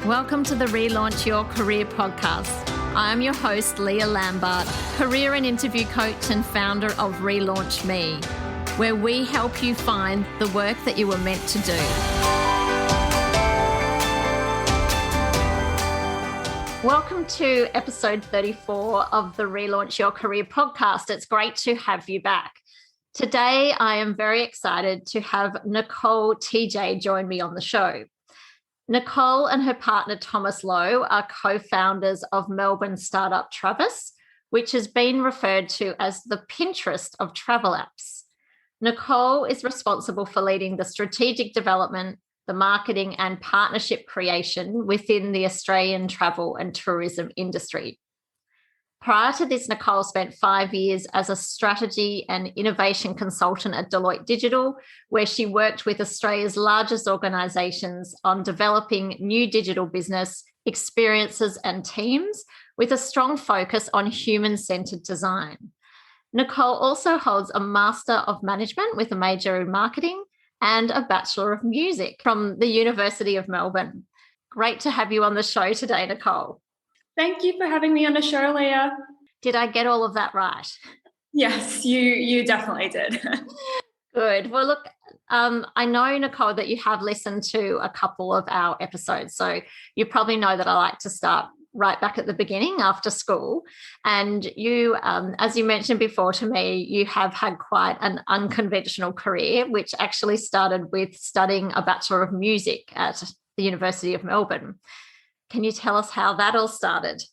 Welcome to the Relaunch Your Career podcast. I am your host, Leah Lambert, career and interview coach and founder of Relaunch Me, where we help you find the work that you were meant to do. Welcome to episode 34 of the Relaunch Your Career podcast. It's great to have you back. Today, I am very excited to have Nicole Tj join me on the show. Nicole and her partner Thomas Lowe are co-founders of Melbourne startup Travis, which has been referred to as the Pinterest of travel apps. Nicole is responsible for leading the strategic development, the marketing and partnership creation within the Australian travel and tourism industry. Prior to this, Nicole spent 5 years as a strategy and innovation consultant at Deloitte Digital, where she worked with Australia's largest organisations on developing new digital business experiences and teams with a strong focus on human-centred design. Nicole also holds a Master of Management with a major in marketing and a Bachelor of Music from the University of Melbourne. Great to have you on the show today, Nicole. Thank you for having me on the show, Leah. Did I get all of that right? Yes, you definitely did. Good. Well, look, I know, Nicole, that you have listened to a couple of our episodes, so you probably know that I like to start right back at the beginning after school. And you, as you mentioned before to me, you have had quite an unconventional career, which actually started with studying a Bachelor of Music at the University of Melbourne. Can you tell us how that all started?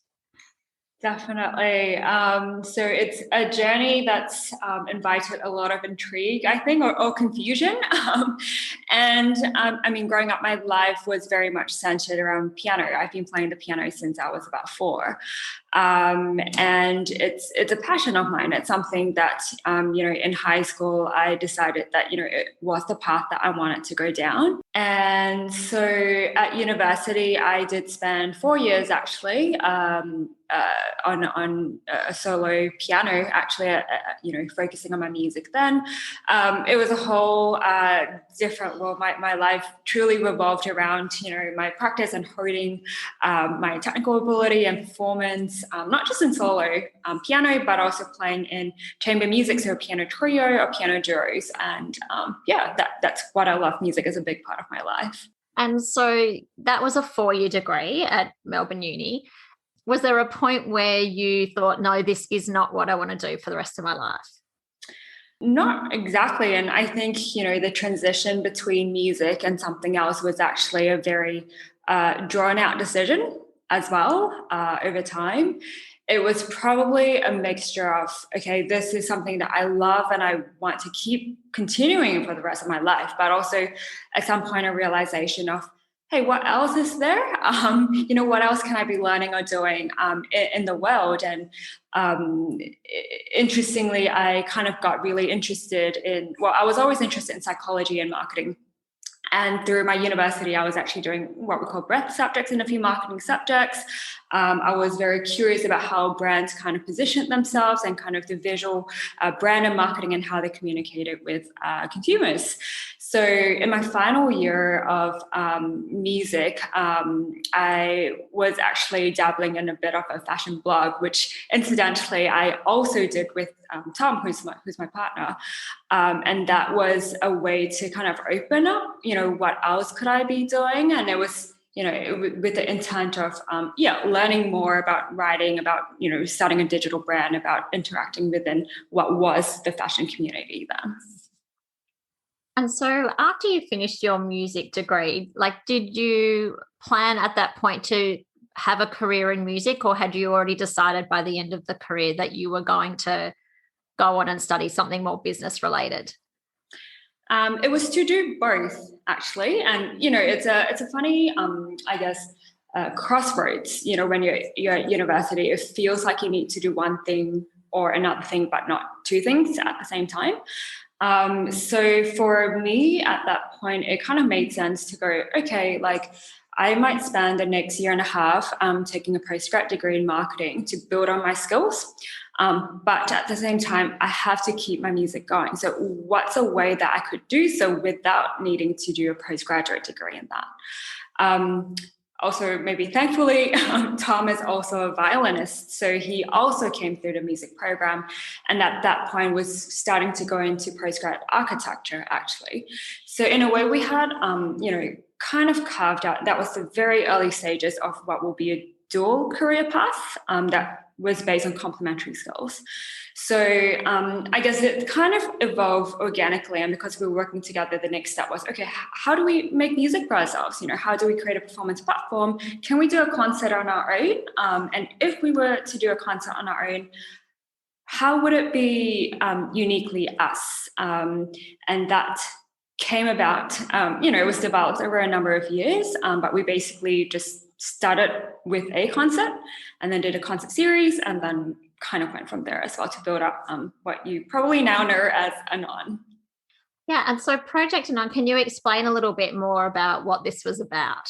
Definitely. So it's a journey that's invited a lot of intrigue, I think, or confusion. I mean, growing up, my life was very much centered around piano. I've been playing the piano since I was about 4. And it's a passion of mine. It's something that, in high school, I decided that, it was the path that I wanted to go down. And so at university, I did spend 4 years actually on a solo piano, actually, focusing on my music then. It was a whole different world. My life truly revolved around, my practice and honing my technical ability and performance, not just in solo piano, but also playing in chamber music, so piano trio or piano duos. And that's what I love. Music is a big part of my life. And so that was a 4-year degree at Melbourne Uni. Was there a point where you thought, no, this is not what I want to do for the rest of my life? Not exactly. And I think, the transition between music and something else was actually a very drawn out decision as well over time. It was probably a mixture of, okay, this is something that I love and I want to keep continuing for the rest of my life, but also at some point a realization of, hey, what else is there? What else can I be learning or doing in the world? And interestingly, I kind of got really interested I was always interested in psychology and marketing. And through my university, I was actually doing what we call breadth subjects and a few marketing subjects. I was very curious about how brands kind of positioned themselves and kind of the visual brand and marketing and how they communicated with consumers. So in my final year of music, I was actually dabbling in a bit of a fashion blog, which incidentally I also did with Tom, who's my partner. And that was a way to kind of open up, what else could I be doing? And it was, with the intent of, learning more about writing, about, starting a digital brand, about interacting within what was the fashion community then. And so after you finished your music degree, did you plan at that point to have a career in music, or had you already decided by the end of the career that you were going to go on and study something more business related? It was to do both, actually. And, it's a funny, crossroads, when you're at university, it feels like you need to do one thing or another thing, but not two things at the same time. So for me at that point, it kind of made sense to go, okay, I might spend the next year and a half taking a postgrad degree in marketing to build on my skills. But at the same time, I have to keep my music going. So what's a way that I could do so without needing to do a postgraduate degree in that? also maybe thankfully, Tom is also a violinist. So he also came through the music program. And at that point was starting to go into postgrad architecture, actually. So in a way we had, kind of carved out, that was the very early stages of what will be a dual career path that was based on complementary skills. So I guess it kind of evolved organically, and because we were working together, the next step was, okay, how do we make music for ourselves? How do we create a performance platform? Can we do a concert on our own? And if we were to do a concert on our own, how would it be uniquely us? And that came about, it was developed over a number of years, but we basically just started with a concert and then did a concert series, and then kind of went from there as well to build up what you probably now know as Anon. Yeah, and so Project Anon, can you explain a little bit more about what this was about?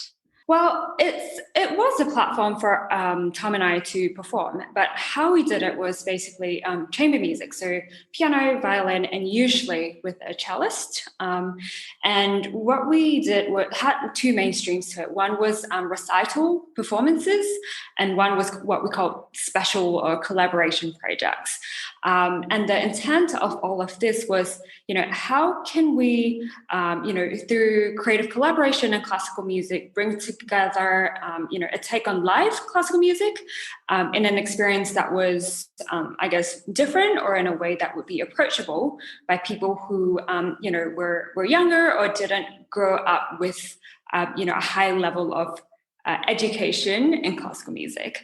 Well, it was a platform for Tom and I to perform, but how we did it was basically chamber music, so piano, violin, and usually with a cellist. And what we did had two main streams to it. One was recital performances, and one was what we call special or collaboration projects. And the intent of all of this was, how can we, through creative collaboration and classical music, bring together, a take on live classical music in an experience that was, different, or in a way that would be approachable by people who, were younger or didn't grow up with, a high level of education in classical music.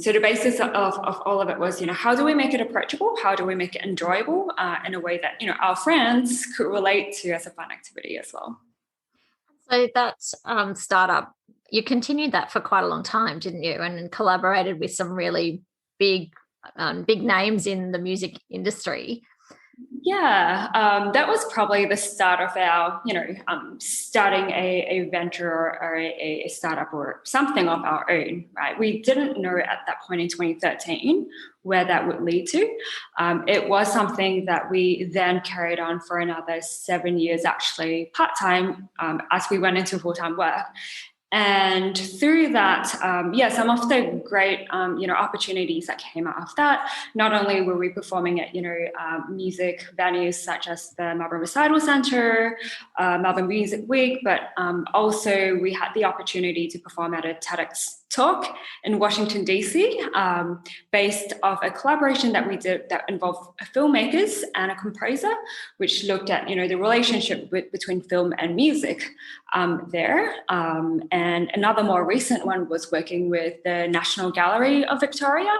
So the basis of all of it was, how do we make it approachable? How do we make it enjoyable in a way that, our friends could relate to as a fun activity as well? So that startup, you continued that for quite a long time, didn't you? And collaborated with some really big names in the music industry. Yeah, that was probably the start of our, starting a venture or a startup or something of our own, right? We didn't know at that point in 2013 where that would lead to. It was something that we then carried on for another 7 years, actually, part-time, as we went into full-time work. And through that, some of the great, opportunities that came out of that, not only were we performing at, music venues such as the Melbourne Recital Centre, Melbourne Music Week, but also we had the opportunity to perform at a TEDx talk in Washington, D.C., based off a collaboration that we did that involved filmmakers and a composer, which looked at, the relationship between film and music there. And another more recent one was working with the National Gallery of Victoria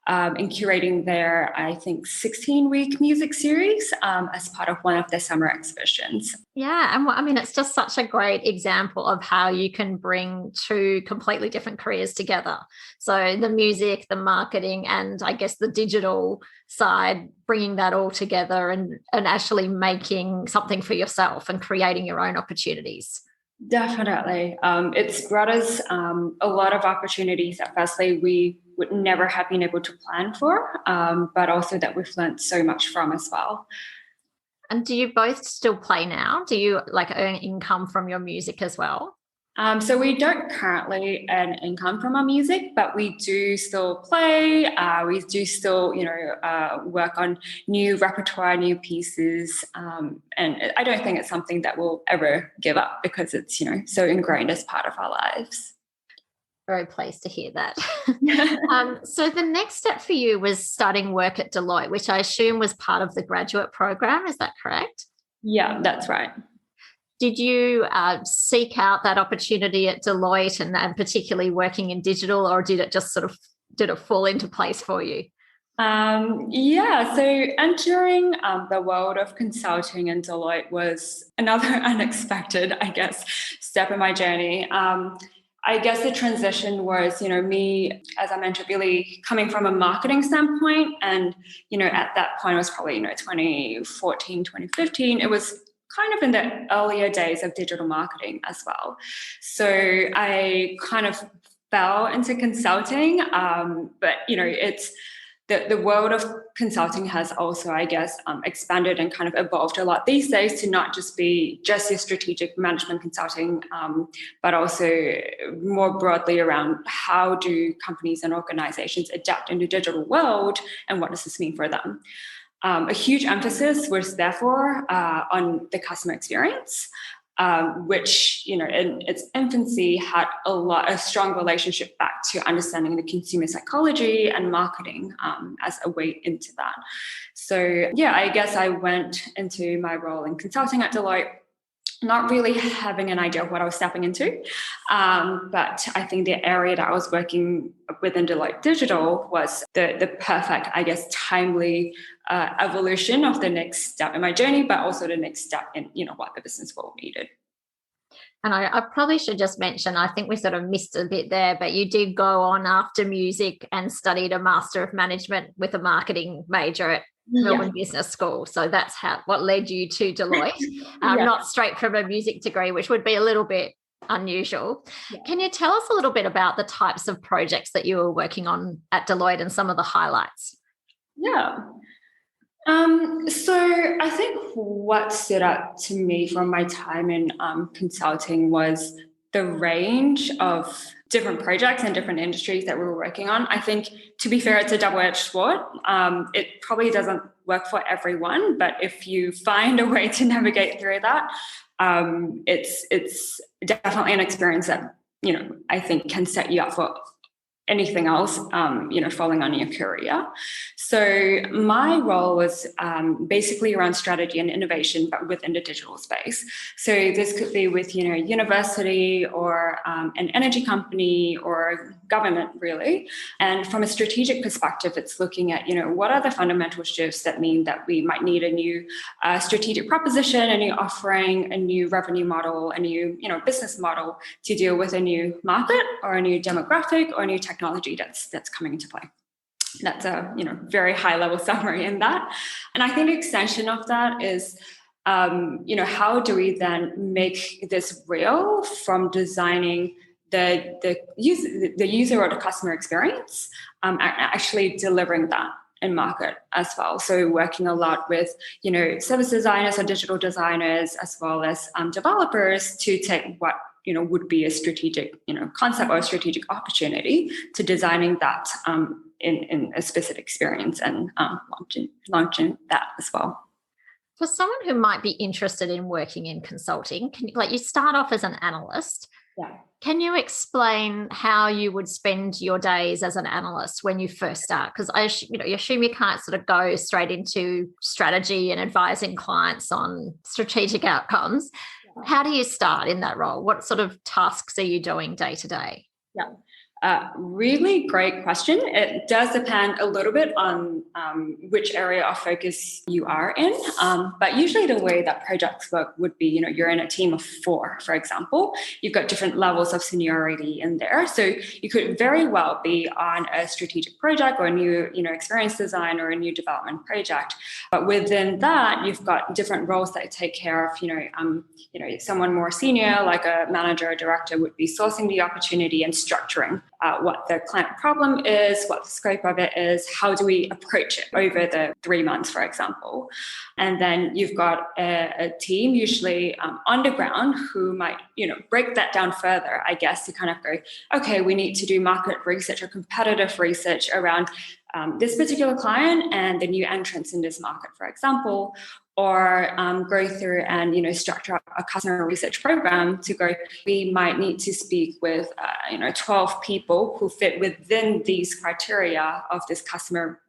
in curating their, I think, 16-week music series as part of one of their summer exhibitions. Yeah, and it's just such a great example of how you can bring two completely different careers together. So the music, the marketing, and I guess the digital side, bringing that all together and actually making something for yourself and creating your own opportunities. Definitely. It's brought us a lot of opportunities that firstly we would never have been able to plan for, but also that we've learned so much from as well. And do you both still play now? Do you earn income from your music as well? So we don't currently earn income from our music, but we do still play. We do still, work on new repertoire, new pieces. And I don't think it's something that we'll ever give up because it's, so ingrained as part of our lives. Very pleased to hear that. So the next step for you was starting work at Deloitte, which I assume was part of the graduate program. Is that correct? Yeah, that's right. Did you seek out that opportunity at Deloitte and particularly working in digital, or did it just did it fall into place for you? So entering the world of consulting in Deloitte was another unexpected, step in my journey. I guess the transition was, me, as I mentioned, really coming from a marketing standpoint. And, at that point, it was probably, 2014, 2015. It was kind of in the earlier days of digital marketing as well. So I kind of fell into consulting. But, it's the world of consulting has also, I guess, expanded and kind of evolved a lot these days to not just be just your strategic management consulting, but also more broadly around how do companies and organizations adapt in the digital world and what does this mean for them. A huge emphasis was therefore on the customer experience, which, in its infancy had a strong relationship back to understanding the consumer psychology and marketing as a way into that. So yeah, I guess I went into my role in consulting at Deloitte not really having an idea of what I was stepping into. But I think the area that I was working within Deloitte Digital was the perfect, I guess, timely evolution of the next step in my journey, but also the next step in, what the business world needed. And I probably should just mention, I think we sort of missed a bit there, but you did go on after music and studied a Master of Management with a marketing major at Melbourne Business School. So that's what led you to Deloitte, not straight from a music degree, which would be a little bit unusual. Yeah. Can you tell us a little bit about the types of projects that you were working on at Deloitte and some of the highlights? Yeah. So I think what stood out to me from my time in consulting was the range of different projects and different industries that we were working on. I think, to be fair, it's a double-edged sword. It probably doesn't work for everyone, but if you find a way to navigate through that, it's definitely an experience that, I think can set you up for anything else, falling on your career. So my role was basically around strategy and innovation, but within the digital space. So this could be with, university or an energy company or government, really. And from a strategic perspective, it's looking at, what are the fundamental shifts that mean that we might need a new strategic proposition, a new offering, a new revenue model, a new, business model to deal with a new market or a new demographic or a new technology that's coming into play. That's a very high level summary in that. And I think the extension of that is how do we then make this real from designing the user or the customer experience, actually delivering that in market as well. So working a lot with service designers or digital designers as well as developers to take what would be a strategic, concept or a strategic opportunity to designing that in a specific experience and launching that as well. For someone who might be interested in working in consulting, you start off as an analyst. Yeah. Can you explain how you would spend your days as an analyst when you first start? Because I assume you can't sort of go straight into strategy and advising clients on strategic outcomes. How do you start in that role? What sort of tasks are you doing day to day? Yeah. Really great question. It does depend a little bit on which area of focus you are in. But usually the way that projects work would be, you're in a team of 4, for example. You've got different levels of seniority in there. So you could very well be on a strategic project or a new, experience design or a new development project. But within that, you've got different roles that take care of, someone more senior, like a manager or director, would be sourcing the opportunity and structuring what the client problem is, what the scope of it is, how do we approach it over the 3 months, for example. And then you've got a team usually on the ground who might, break that down further, I guess, to kind of go, okay, we need to do market research or competitive research around this particular client and the new entrants in this market, for example, or go through and structure a customer research program to go, we might need to speak with 12 people who fit within these criteria of this customer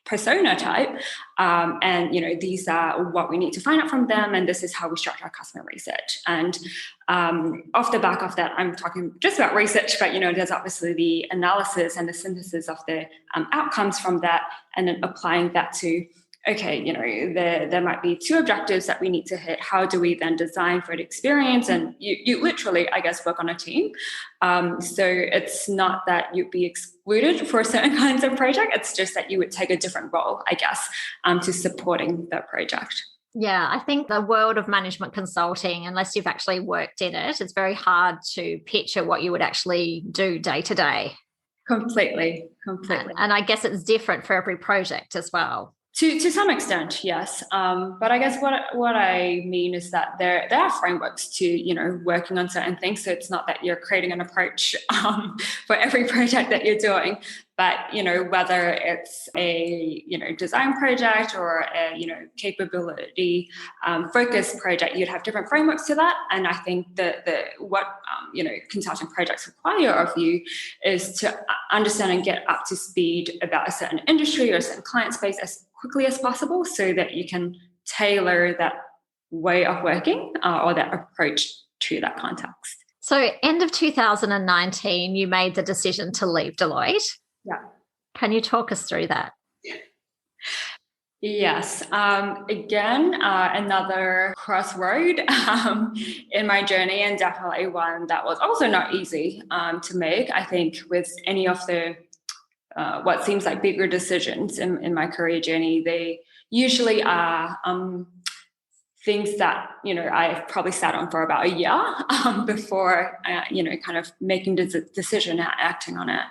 persona type, and these are what we need to find out from them, and this is how we structure our customer research. And off the back of that, I'm talking just about research, but there's obviously the analysis and the synthesis of the outcomes from that, and then applying that to, okay, there might be 2 objectives that we need to hit. How do we then design for the experience? And you literally, I guess, work on a team. So it's not that you'd be excluded for certain kinds of project. It's just that you would take a different role, I guess, to supporting that project. Yeah, I think the world of management consulting, unless you've actually worked in it, it's very hard to picture what you would actually do day to day. Completely. And I guess it's different for every project as well. To some extent, yes. But I guess what I mean is that there are frameworks to, working on certain things. So it's not that you're creating an approach for every project that you're doing, but, whether it's a, design project or a, capability focused project, you'd have different frameworks to that. And I think that what consulting projects require of you is to understand and get up to speed about a certain industry or a certain client space as quickly as possible, so that you can tailor that way of working or that approach to that context. So end of 2019, you made the decision to leave Deloitte. Yeah. Can you talk us through that? Yes. Again, another crossroad in my journey, and definitely one that was also not easy to make. I think with any of the what seems like bigger decisions in my career journey, they usually are things that, I've probably sat on for about a year before, kind of making the decision and acting on it.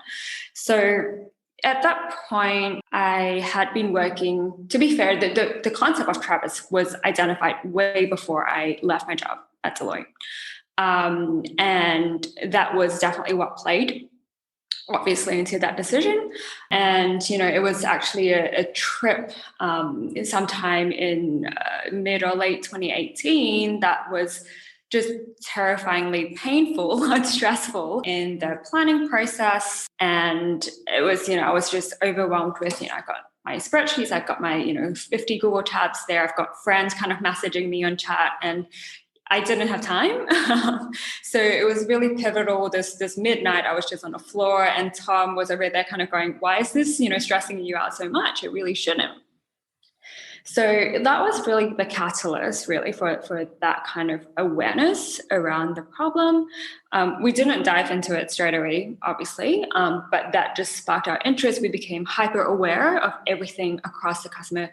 So at that point, I had been working, to be fair, the concept of Travis was identified way before I left my job at Deloitte. And that was definitely what played obviously into that decision. And, it was actually a trip sometime in mid or late 2018 that was just terrifyingly painful and stressful in the planning process. And it was, I was just overwhelmed with, I got my spreadsheets, I've got my, 50 Google tabs there. I've got friends kind of messaging me on chat, and I didn't have time. So it was really pivotal. This midnight, I was just on the floor, and Tom was over there kind of going, why is this, stressing you out so much? It really shouldn't. So that was really the catalyst, really, for that kind of awareness around the problem. We didn't dive into it straight away, obviously, but that just sparked our interest. We became hyper aware of everything across the customer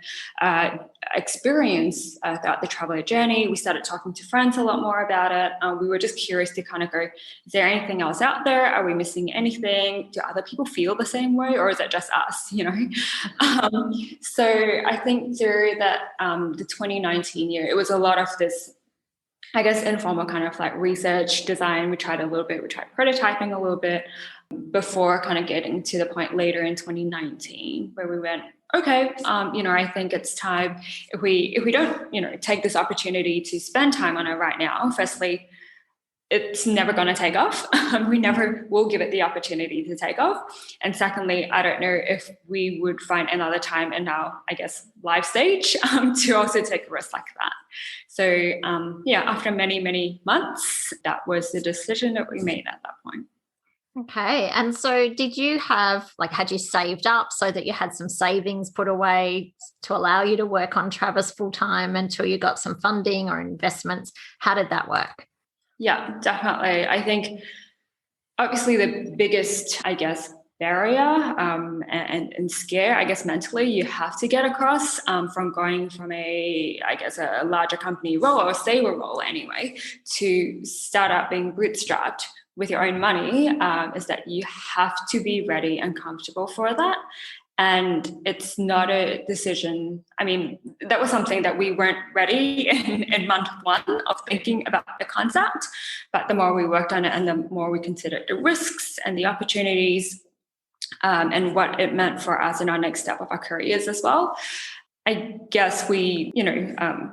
experience throughout the traveler journey. We started talking to friends a lot more about it. We were just curious to kind of go, is there anything else out there? Are we missing anything? Do other people feel the same way, or is it just us, So I think through that, the 2019 year, it was a lot of this, I guess, informal kind of like research, design. We tried prototyping a little bit before kind of getting to the point later in 2019 where we went, okay, I think it's time, if we don't, take this opportunity to spend time on it right now, firstly, it's never going to take off. We never will give it the opportunity to take off. And secondly, I don't know if we would find another time in our, I guess, life stage to also take a risk like that. So after many, many months, that was the decision that we made at that point. Okay. And so did you had you saved up so that you had some savings put away to allow you to work on Travis full time until you got some funding or investments? How did that work? Yeah, definitely. I think obviously the biggest, I guess, barrier and scare, I guess, mentally you have to get across from going from a larger company role or a stable role anyway to start up being bootstrapped with your own money is that you have to be ready and comfortable for that. And it's not a decision. I mean, that was something that we weren't ready in month one of thinking about the concept. But the more we worked on it and the more we considered the risks and the opportunities and what it meant for us in our next step of our careers as well, I guess we,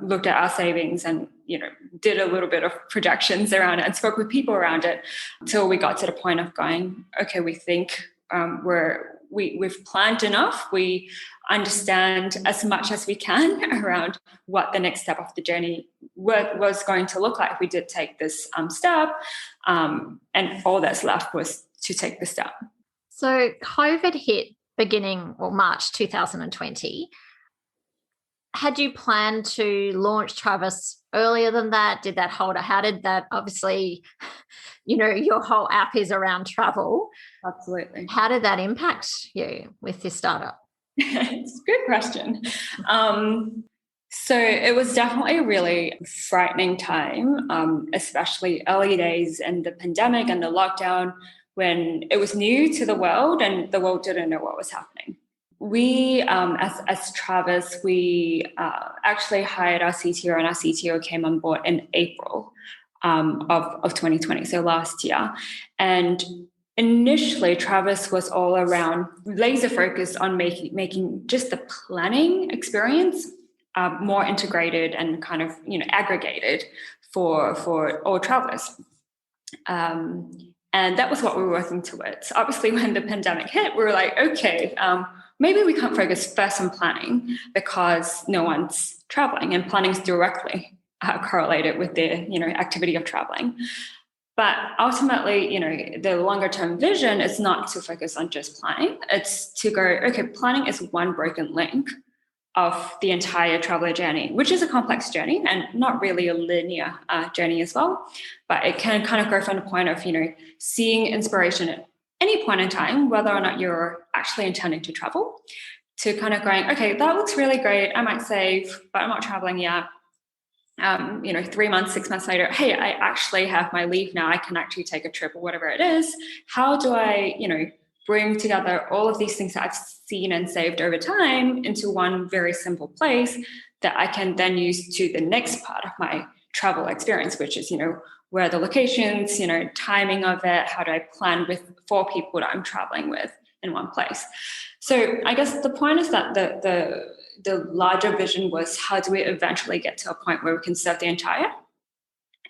looked at our savings and, did a little bit of projections around it and spoke with people around it until we got to the point of going, okay, we think we've planned enough. We understand as much as we can around what the next step of the journey was going to look like if we did take this step. And all that's left was to take the step. So COVID hit March 2020. Had you planned to launch Travis earlier than that? Did that hold? How did that, obviously, your whole app is around travel. Absolutely. How did that impact you with your startup? It's a good question. So it was definitely a really frightening time, especially early days and the pandemic and the lockdown when it was new to the world and the world didn't know what was happening. We, as Travis, we actually hired our CTO, and our CTO came on board in April of 2020, so last year. And initially, Travis was all around laser focused on making just the planning experience more integrated and kind of aggregated for all travelers. And that was what we were working towards. Obviously, when the pandemic hit, we were like, okay, maybe we can't focus first on planning because no one's traveling, and planning is directly correlated with the activity of traveling. But ultimately, the longer term vision is not to focus on just planning. It's to go, okay, planning is one broken link of the entire traveler journey, which is a complex journey and not really a linear journey as well. But it can kind of go from the point of, seeing inspiration at any point in time, whether or not you're actually intending to travel, to kind of going, okay, that looks really great. I might save, but I'm not traveling yet. 3 months, 6 months later, hey, I actually have my leave now. I can actually take a trip or whatever it is. How do I, bring together all of these things that I've seen and saved over time into one very simple place that I can then use to the next part of my travel experience, which is, where are the locations, timing of it, how do I plan for people that I'm traveling with in one place. So I guess the point is that the larger vision was, how do we eventually get to a point where we can serve the entire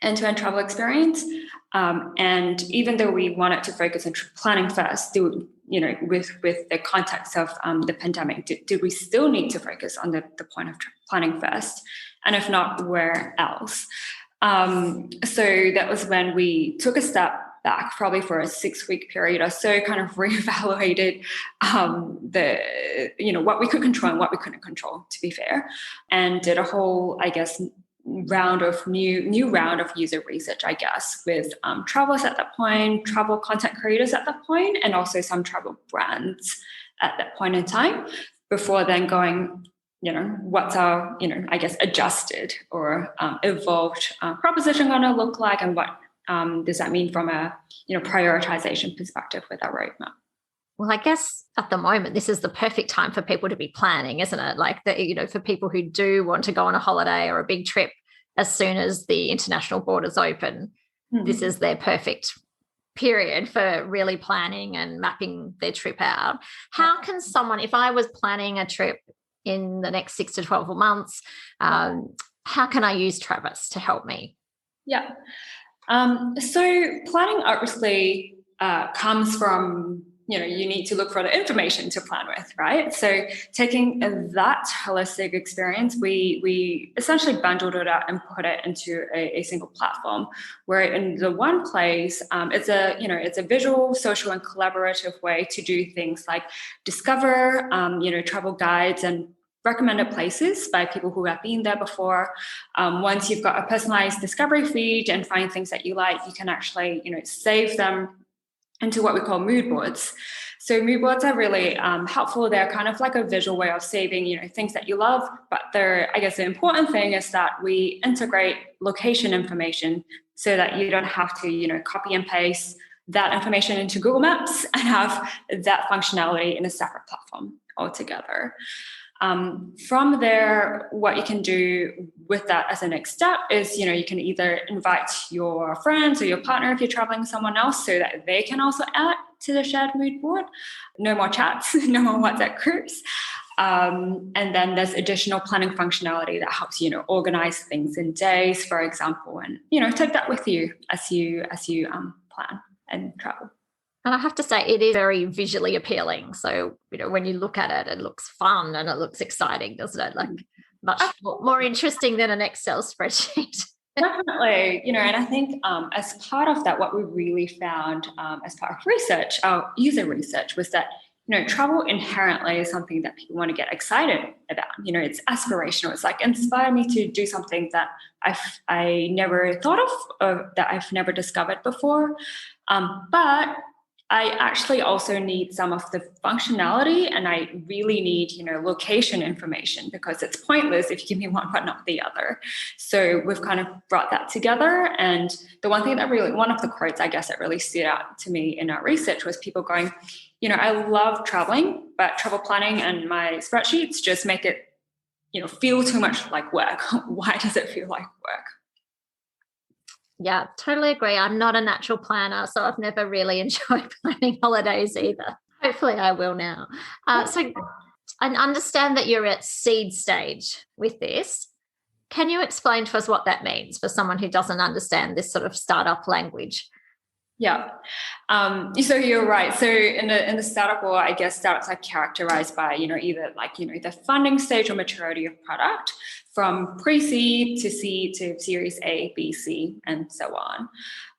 end-to-end travel experience? And even though we wanted to focus on planning first, with the context of the pandemic, did we still need to focus on the point of planning first? And if not, where else? So that was when we took a step back, probably for a 6-week period or so, kind of reevaluated what we could control and what we couldn't control, to be fair, and did a whole, I guess, new round of user research, I guess, with travelers at that point, travel content creators at that point, and also some travel brands at that point in time, before then going, what's our, I guess, adjusted or evolved proposition going to look like, and what does that mean from a prioritization perspective with our roadmap? Well, I guess at the moment, this is the perfect time for people to be planning, isn't it? Like, for people who do want to go on a holiday or a big trip as soon as the international borders open, this is their perfect period for really planning and mapping their trip out. How can someone, if I was planning a trip in the next 6 to 12 months, how can I use Travis to help me? Yeah. So planning obviously comes from, you need to look for the information to plan with, right? So taking that holistic experience, we essentially bundled it out and put it into a single platform, where in the one place, it's a visual, social, and collaborative way to do things like discover, travel guides and recommended places by people who have been there before. Once you've got a personalized discovery feed and find things that you like, you can actually, save them into what we call mood boards. So mood boards are really helpful. They're kind of like a visual way of saving, things that you love. But I guess the important thing is that we integrate location information so that you don't have to, copy and paste that information into Google Maps and have that functionality in a separate platform altogether. From there, what you can do with that as a next step is, you can either invite your friends or your partner if you're traveling with someone else, so that they can also add to the shared mood board. No more chats, no more WhatsApp groups. And then there's additional planning functionality that helps you, organize things in days, for example, and, take that with you as you plan and travel. And I have to say, it is very visually appealing. So, when you look at it, it looks fun and it looks exciting, doesn't it? Like, much more interesting than an Excel spreadsheet. Definitely, and I think as part of that, what we really found as part of research, our user research, was that, travel inherently is something that people want to get excited about. It's aspirational. It's like, inspire me to do something that I never thought of, or that I've never discovered before. But I actually also need some of the functionality, and I really need, location information, because it's pointless if you give me one but not the other. So we've kind of brought that together. And the one of the quotes, I guess, that really stood out to me in our research was people going, I love traveling, but travel planning and my spreadsheets just make it, feel too much like work. Why does it feel like work? Yeah, totally agree. I'm not a natural planner, so I've never really enjoyed planning holidays either. Hopefully I will now. So I understand that you're at seed stage with this. Can you explain to us what that means for someone who doesn't understand this sort of startup language? Yeah. So you're right. So in the startup world, I guess startups are characterized by, either the funding stage or maturity of product, from pre-seed to seed to series A, B, C, and so on.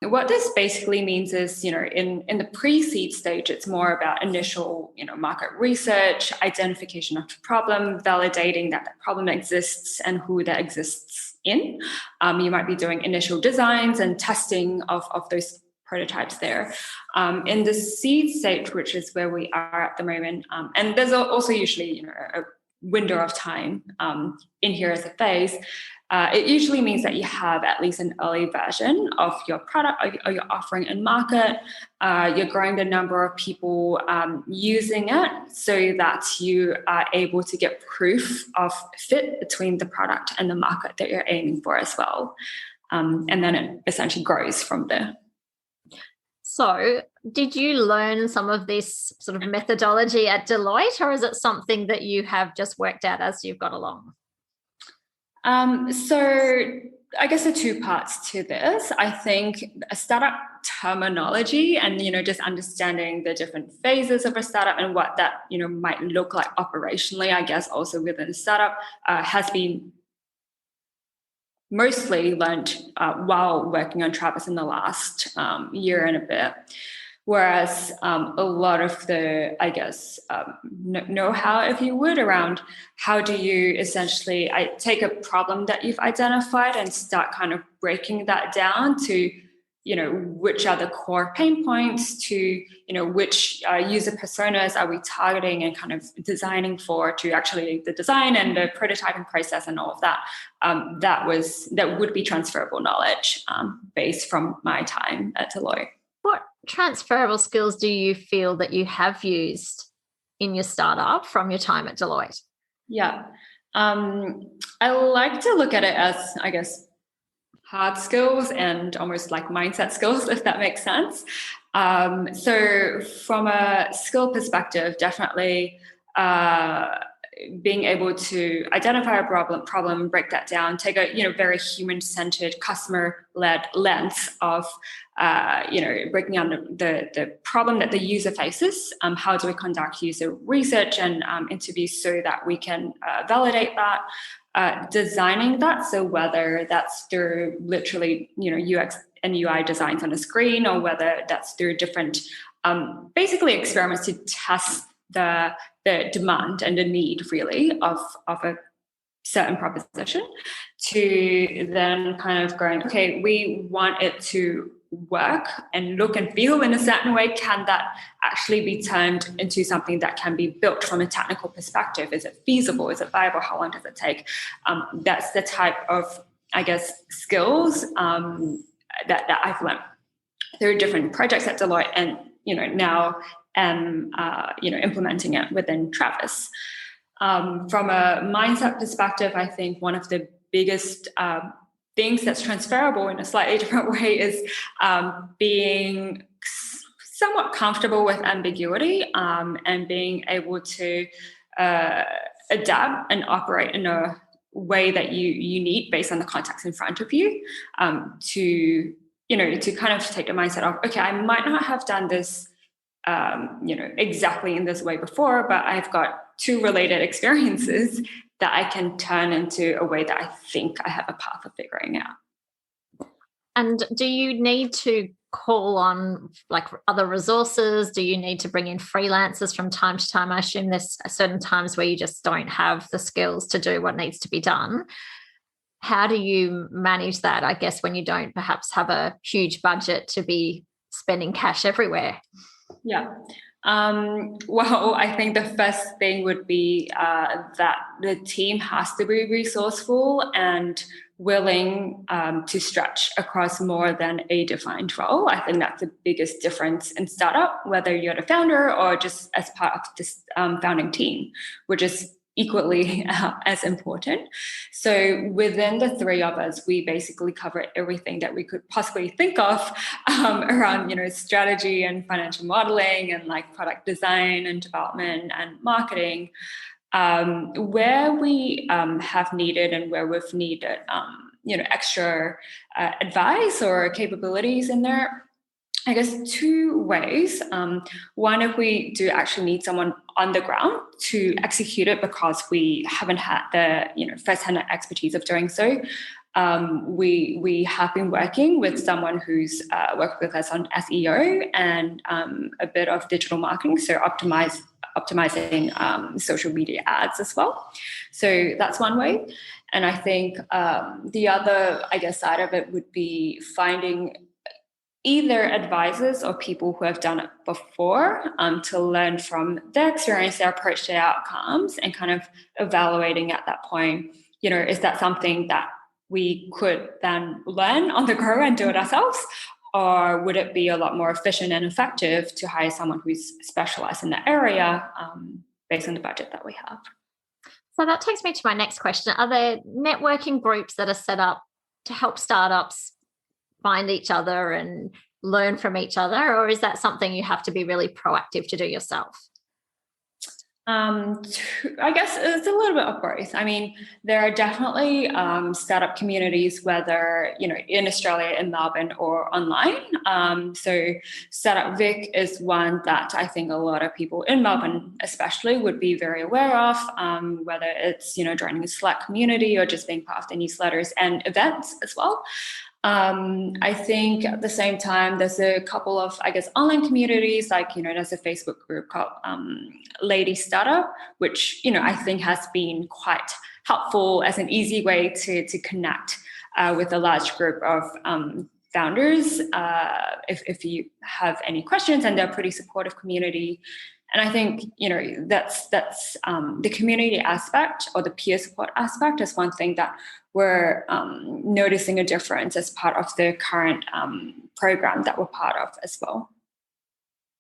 What this basically means is, in the pre-seed stage, it's more about initial, market research, identification of the problem, validating that the problem exists and who that exists in. You might be doing initial designs and testing of those prototypes there. In the seed stage, which is where we are at the moment, and there's also usually a window of time in here as a phase. It usually means that you have at least an early version of your product or your offering in market. You're growing the number of people using it so that you are able to get proof of fit between the product and the market that you're aiming for as well. And then it essentially grows from there. So did you learn some of this sort of methodology at Deloitte, or is it something that you have just worked out as you've got along? So I guess there are two parts to this. I think a startup terminology and, just understanding the different phases of a startup and what that, might look like operationally, I guess also within a startup has been mostly learned while working on Travis in the last year and a bit. Whereas a lot of the, I guess, know-how, if you would, around how do you essentially take a problem that you've identified and start kind of breaking that down to, which are the core pain points, to, which user personas are we targeting and kind of designing for, to actually the design and the prototyping process and all of that. That would be transferable knowledge based from my time at Deloitte. What transferable skills do you feel that you have used in your startup from your time at Deloitte? Yeah. I like to look at it as, I guess, hard skills and almost like mindset skills, if that makes sense. So from a skill perspective, definitely being able to identify a problem, break that down, take a very human-centered, customer-led lens of breaking down the problem that the user faces. How do we conduct user research and interviews so that we can validate that? Designing that, so whether that's through literally UX and UI designs on a screen, or whether that's through different basically experiments to test the demand and the need really of a certain proposition, to then kind of going, okay, we want it to work and look and feel in a certain way. Can that actually be turned into something that can be built from a technical perspective? Is it feasible? Is it viable? How long does it take? That's the type of, I guess, skills that I've learned through different projects at Deloitte, and now am implementing it within Travis. From a mindset perspective, I think one of the biggest things that's transferable in a slightly different way is being somewhat comfortable with ambiguity and being able to adapt and operate in a way that you need based on the context in front of you, to kind of take the mindset of, okay, I might not have done this exactly in this way before, but I've got two related experiences that I can turn into a way that I think I have a path of figuring out. And do you need to call on like other resources? Do you need to bring in freelancers from time to time? I assume there's certain times where you just don't have the skills to do what needs to be done. How do you manage that, I guess, when you don't perhaps have a huge budget to be spending cash everywhere? Yeah. Well, I think the first thing would be that the team has to be resourceful and willing to stretch across more than a defined role. I think that's the biggest difference in startup, whether you're the founder or just as part of this founding team, which is equally as important. So within the three of us, we basically cover everything that we could possibly think of around, strategy and financial modeling and like product design and development and marketing. Where we have needed and where we've needed, extra advice or capabilities in there, I guess two ways. One, if we do actually need someone on the ground to execute it because we haven't had the first-hand expertise of doing so, we have been working with someone who's worked with us on SEO and a bit of digital marketing, so optimizing social media ads as well. So that's one way. And I think the other, side of it would be finding either advisors or people who have done it before to learn from their experience, their approach, their outcomes, and kind of evaluating at that point, is that something that we could then learn on the go and do it ourselves? Or would it be a lot more efficient and effective to hire someone who's specialized in the area based on the budget that we have? So that takes me to my next question. Are there networking groups that are set up to help startups find each other and learn from each other, or is that something you have to be really proactive to do yourself? I guess it's a little bit of both. I mean, there are definitely startup communities, whether, in Australia, in Melbourne, or online. So Startup Vic is one that I think a lot of people in Melbourne especially would be very aware of, whether it's, joining a Slack community or just being part of the newsletters and events as well. I think at the same time, there's a couple of, online communities, like, there's a Facebook group called Lady Startup, which, I think has been quite helpful as an easy way to connect with a large group of founders if you have any questions, and they're a pretty supportive community. And I think, that's the community aspect or the peer support aspect is one thing that we're noticing a difference as part of the current program that we're part of as well.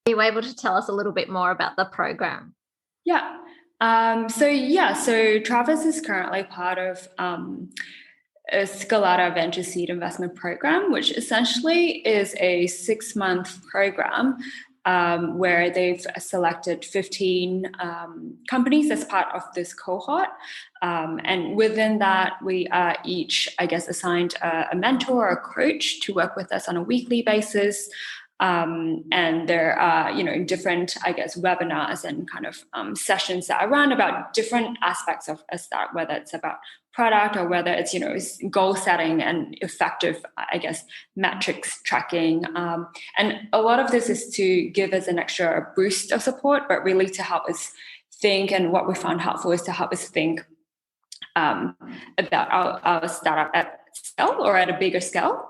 Are you able to tell us a little bit more about the program? Yeah. So Travis is currently part of a Scalata Venture Seed Investment Program, which essentially is a 6-month program where they've selected 15 companies as part of this cohort. And within that, we are each, assigned a mentor or a coach to work with us on a weekly basis. And there are, different, webinars and kind of sessions that are run about different aspects of a startup, whether it's about product or whether it's, goal setting and effective, metrics tracking. And a lot of this is to give us an extra boost of support, but really to help us think. And what we found helpful is to help us think about our startup at scale or at a bigger scale.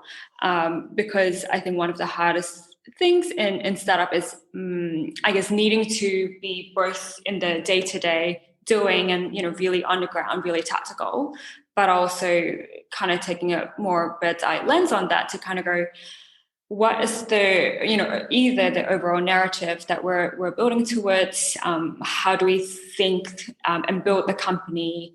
Because I think one of the hardest things in startup is, needing to be both in the day-to-day doing and, really on the ground, really tactical, but also kind of taking a more bird's eye lens on that to kind of go, what is the, either the overall narrative that we're building towards, how do we think and build the company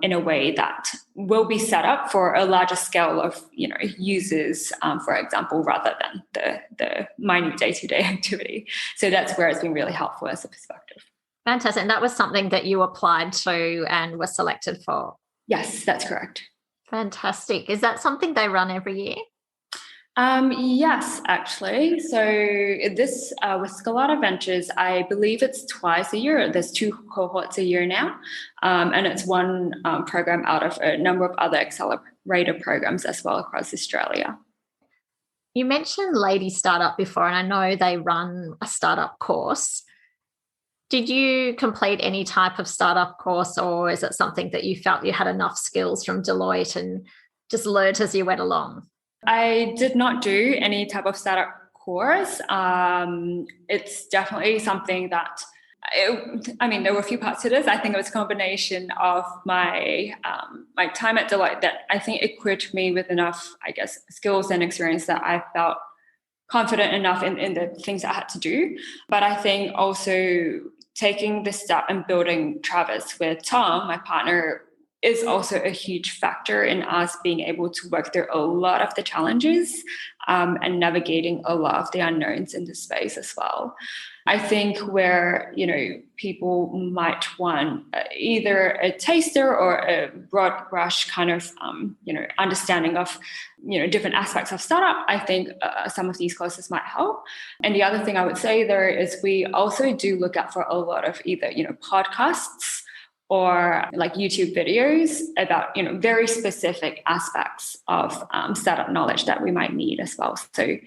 in a way that will be set up for a larger scale of, users, for example, rather than the minute day-to-day activity. So that's where it's been really helpful as a perspective. Fantastic. And that was something that you applied to and were selected for? Yes, that's correct. Fantastic. Is that something they run every year? Yes, actually. So this with Scalata Ventures, I believe it's twice a year. There's 2 cohorts a year now, and it's one program out of a number of other accelerator programs as well across Australia. You mentioned Lady Startup before, and I know they run a startup course. Did you complete any type of startup course, or is it something that you felt you had enough skills from Deloitte and just learned as you went along? I did not do any type of startup course. It's definitely something that there were a few parts to this. I think it was a combination of my my time at Deloitte that I think equipped me with enough, I guess, skills and experience that I felt confident enough in the things I had to do. But I think also taking the step and building Travis with Tom, my partner, is also a huge factor in us being able to work through a lot of the challenges and navigating a lot of the unknowns in the space as well. I think where, people might want either a taster or a broad brush kind of, understanding of, different aspects of startup, I think some of these courses might help. And the other thing I would say there is we also do look out for a lot of either, podcasts or like YouTube videos about, very specific aspects of startup knowledge that we might need as well. So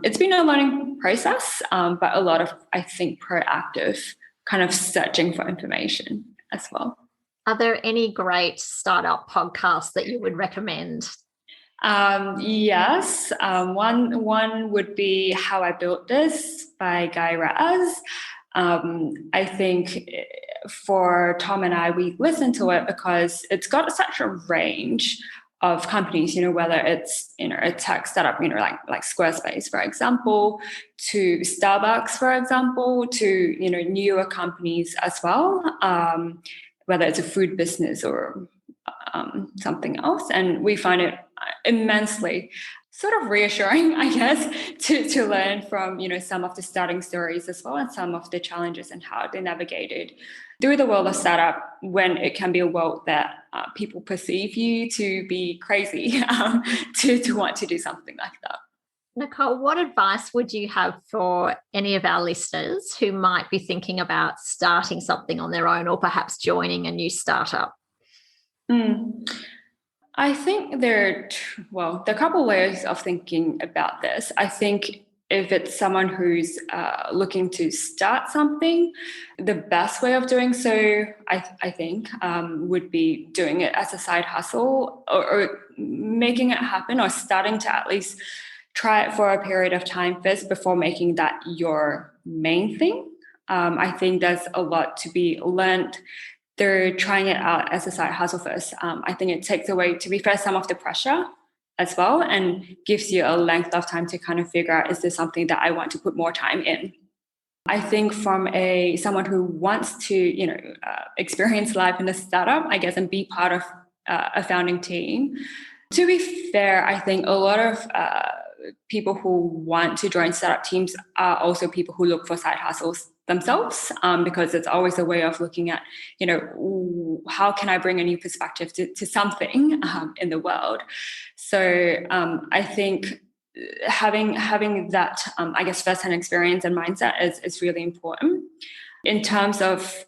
it's been a learning process, but a lot of, I think, proactive kind of searching for information as well. Are there any great startup podcasts that you would recommend? Yes. One would be How I Built This by Guy Raz. I think for Tom and I, we listen to it because it's got such a range of companies, whether it's, a tech startup, like Squarespace, for example, to Starbucks, for example, to, newer companies as well, whether it's a food business or something else. And we find it immensely sort of reassuring, I guess, to learn from, some of the starting stories as well and some of the challenges and how they navigated through the world of startup when it can be a world that people perceive you to be crazy to want to do something like that. Nicole, what advice would you have for any of our listeners who might be thinking about starting something on their own or perhaps joining a new startup? I think there are a couple ways of thinking about this. I think if it's someone who's looking to start something, the best way of doing so, I think, would be doing it as a side hustle or making it happen or starting to at least try it for a period of time first before making that your main thing. I think there's a lot to be learned through trying it out as a side hustle first. I think it takes away, to be fair, some of the pressure as well and gives you a length of time to kind of figure out, is this something that I want to put more time in? I think from someone who wants to, experience life in a startup, I guess, and be part of a founding team, to be fair, I think a lot of people who want to join startup teams are also people who look for side hustles themselves, because it's always a way of looking at, how can I bring a new perspective to something in the world? So I think having that, I guess, firsthand experience and mindset is really important. In terms of,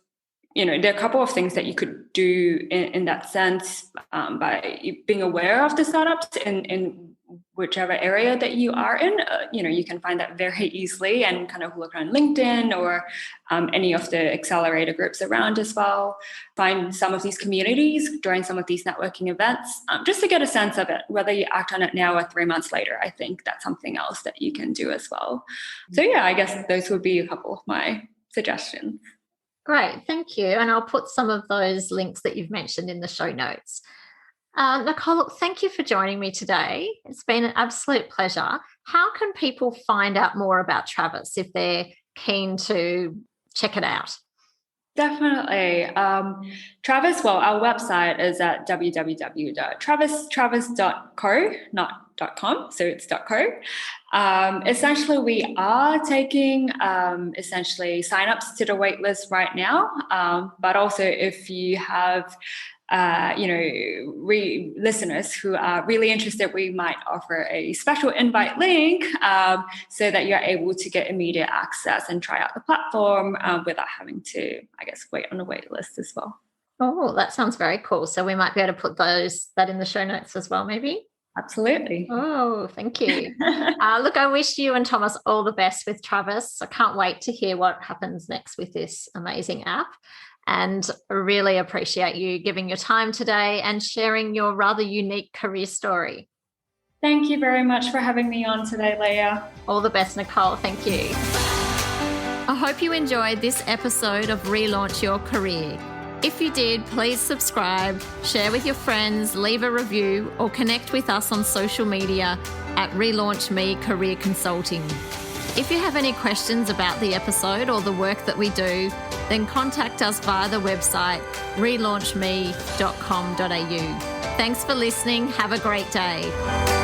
there are a couple of things that you could do in that sense by being aware of the startups in whichever area that you are in. You can find that very easily and kind of look on LinkedIn or any of the accelerator groups around as well. Find some of these communities, join some of these networking events, just to get a sense of it, whether you act on it now or 3 months later. I think that's something else that you can do as well. So yeah, I guess those would be a couple of my suggestions. Great, thank you. And I'll put some of those links that you've mentioned in the show notes. Nicole, thank you for joining me today. It's been an absolute pleasure. How can people find out more about Travis if they're keen to check it out? Definitely. Travis, our website is at www.travis.co, not .com, so it's .co. Essentially, we are taking essentially signups to the waitlist right now, but also if you have listeners who are really interested, we might offer a special invite link so that you're able to get immediate access and try out the platform without having to, I guess, wait on the wait list as well. Oh, that sounds very cool. So we might be able to put that in the show notes as well, maybe? Absolutely. Oh, thank you. Look, I wish you and Thomas all the best with Travis. I can't wait to hear what happens next with this amazing app. And really appreciate you giving your time today and sharing your rather unique career story. Thank you very much for having me on today, Leah. All the best, Nicole. Thank you. I hope you enjoyed this episode of Relaunch Your Career. If you did, please subscribe, share with your friends, leave a review, or connect with us on social media at Relaunch Me Career Consulting. If you have any questions about the episode or the work that we do, then contact us via the website relaunchme.com.au. Thanks for listening. Have a great day.